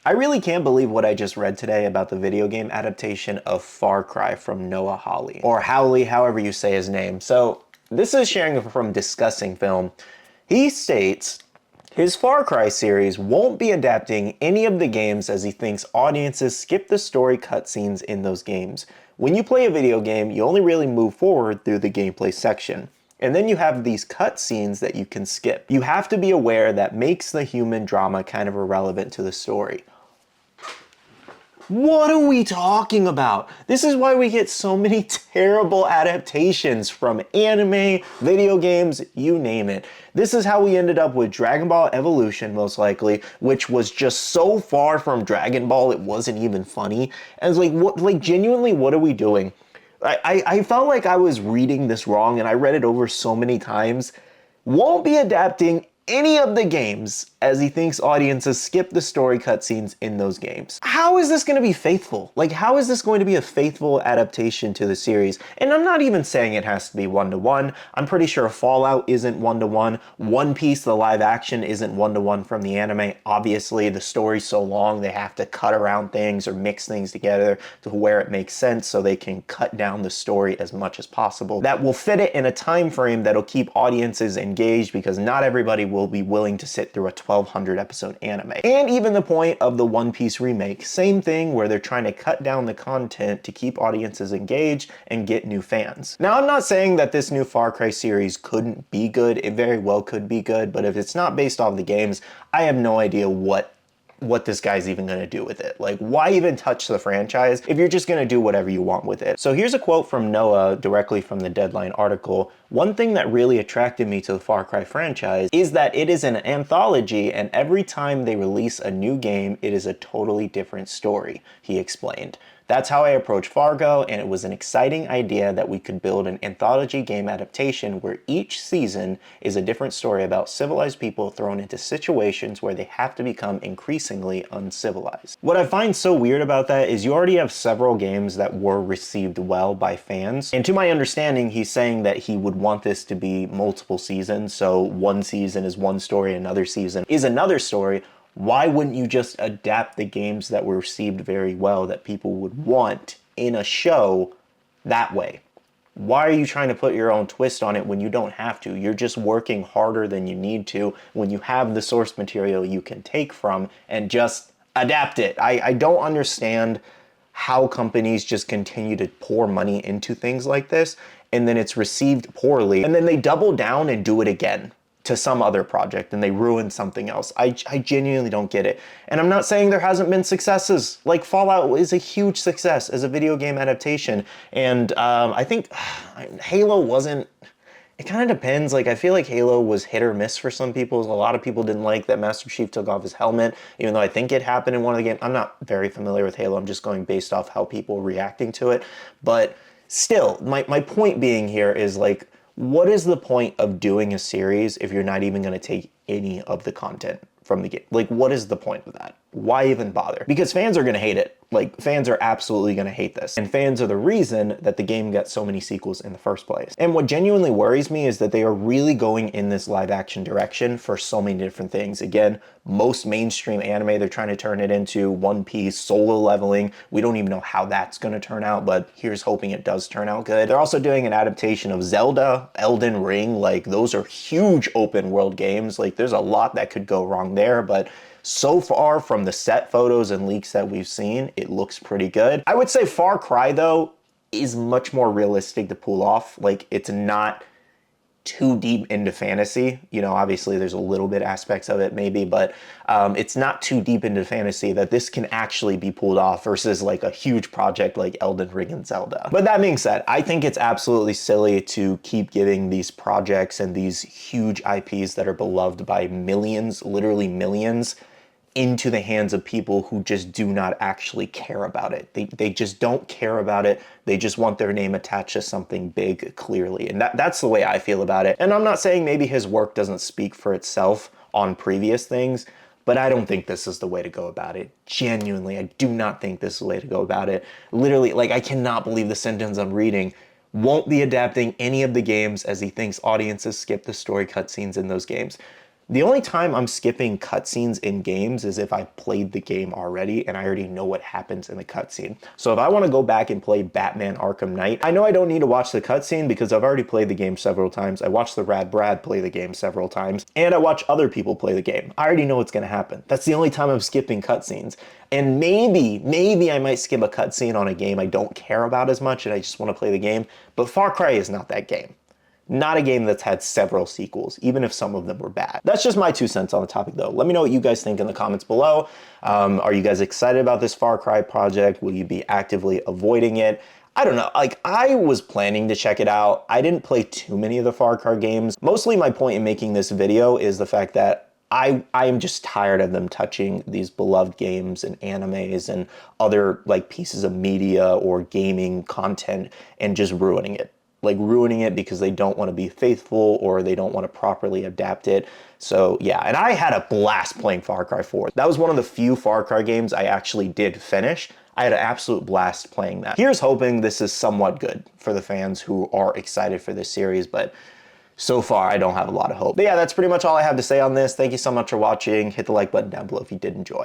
I really can't believe what I just read today about the video game adaptation of Far Cry from Noah Hawley, or Howley, however you say his name. So this is sharing from Discussing Film. He states his Far Cry series won't be adapting any of the games as he thinks audiences skip the story cutscenes in those games. When you play a video game, you only really move forward through the gameplay section. And then you have these cutscenes that you can skip. You have to be aware that makes the human drama kind of irrelevant to the story. What are we talking about? This is why we get so many terrible adaptations from anime, video games, you name it. This is how we ended up with Dragon Ball Evolution, most likely, which was just so far from Dragon Ball it wasn't even funny. And it's like, what, like genuinely, what are we doing? I felt like I was reading this wrong, and I read it over so many times. Won't be adapting any of the games as he thinks audiences skip the story cutscenes in those games. How is this going to be faithful? Like, how is this going to be a faithful adaptation to the series? And I'm not even saying it has to be one-to-one. I'm pretty sure Fallout isn't one-to-one. One Piece, the live action, isn't one-to-one from the anime. Obviously, the story's so long, they have to cut around things or mix things together to where it makes sense so they can cut down the story as much as possible. That will fit it in a time frame that'll keep audiences engaged, because not everybody will be willing to sit through a 1200 episode anime. And even the point of the One Piece remake, same thing, where they're trying to cut down the content to keep audiences engaged and get new fans. Now, I'm not saying that this new Far Cry series couldn't be good. It very well could be good, but if it's not based off the games, I have no idea what this guy's even gonna do with it. Like, why even touch the franchise if you're just gonna do whatever you want with it? So here's a quote from Noah directly from the Deadline article. One thing that really attracted me to the Far Cry franchise is that it is an anthology, and every time they release a new game, it is a totally different story, he explained. That's how I approached Fargo, and it was an exciting idea that we could build an anthology game adaptation where each season is a different story about civilized people thrown into situations where they have to become increasingly uncivilized. What I find so weird about that is you already have several games that were received well by fans, and to my understanding, he's saying that he would want this to be multiple seasons, so one season is one story, another season is another story. Why wouldn't you just adapt the games that were received very well that people would want in a show that way? Why are you trying to put your own twist on it when you don't have to? You're just working harder than you need to when you have the source material you can take from and just adapt it. I don't understand how companies just continue to pour money into things like this, and then it's received poorly, and then they double down and do it again to some other project and they ruin something else. I genuinely don't get it. And I'm not saying there hasn't been successes. Like, Fallout is a huge success as a video game adaptation. And I think Halo wasn't, it kind of depends. Like, I feel like Halo was hit or miss for some people. A lot of people didn't like that Master Chief took off his helmet, even though I think it happened in one of the games. I'm not very familiar with Halo. I'm just going based off how people were reacting to it. But still, my point being here is, like, what is the point of doing a series if you're not even going to take any of the content from the game? Like, what is the point of that? Why even bother? Because fans are going to hate it. Like, fans are absolutely going to hate this. And fans are the reason that the game got so many sequels in the first place. And what genuinely worries me is that they are really going in this live action direction for so many different things. Again, most mainstream anime, they're trying to turn it into One Piece, Solo Leveling. We don't even know how that's going to turn out, but here's hoping it does turn out good. They're also doing an adaptation of Zelda, Elden Ring. Like, those are huge open world games. Like, there's a lot that could go wrong there, but so far from the set photos and leaks that we've seen, it looks pretty good. I would say Far Cry, though, is much more realistic to pull off. Like, it's not too deep into fantasy. You know, obviously there's a little bit aspects of it maybe, but it's not too deep into fantasy that this can actually be pulled off versus like a huge project like Elden Ring and Zelda. But that being said, I think it's absolutely silly to keep giving these projects and these huge IPs that are beloved by millions, literally millions, into the hands of people who just do not actually care about it. They just don't care about it. They just want their name attached to something big, clearly. And that's the way I feel about it. And I'm not saying maybe his work doesn't speak for itself on previous things, but I don't think this is the way to go about it. Genuinely, I do not think this is the way to go about it. Literally, like, I cannot believe the sentence I'm reading. Won't be adapting any of the games as he thinks audiences skip the story cutscenes in those games. The only time I'm skipping cutscenes in games is if I played the game already and I already know what happens in the cutscene. So if I want to go back and play Batman Arkham Knight, I know I don't need to watch the cutscene because I've already played the game several times. I watched the Rad Brad play the game several times, and I watch other people play the game. I already know what's going to happen. That's the only time I'm skipping cutscenes. And maybe I might skip a cutscene on a game I don't care about as much and I just want to play the game, but Far Cry is not that game. Not a game that's had several sequels, even if some of them were bad. That's just my 2 cents on the topic though. Let me know what you guys think in the comments below. Are you guys excited about this Far Cry project? Will you be actively avoiding it? I don't know, like I was planning to check it out. I didn't play too many of the Far Cry games. Mostly my point in making this video is the fact that I am just tired of them touching these beloved games and animes and other like pieces of media or gaming content and just ruining it. Like ruining it because they don't want to be faithful or they don't want to properly adapt it. So yeah, and I had a blast playing Far Cry 4. That was one of the few Far Cry games I actually did finish. I had an absolute blast playing that. Here's hoping this is somewhat good for the fans who are excited for this series, but so far I don't have a lot of hope. But yeah, that's pretty much all I have to say on this. Thank you so much for watching. Hit the like button down below if you did enjoy.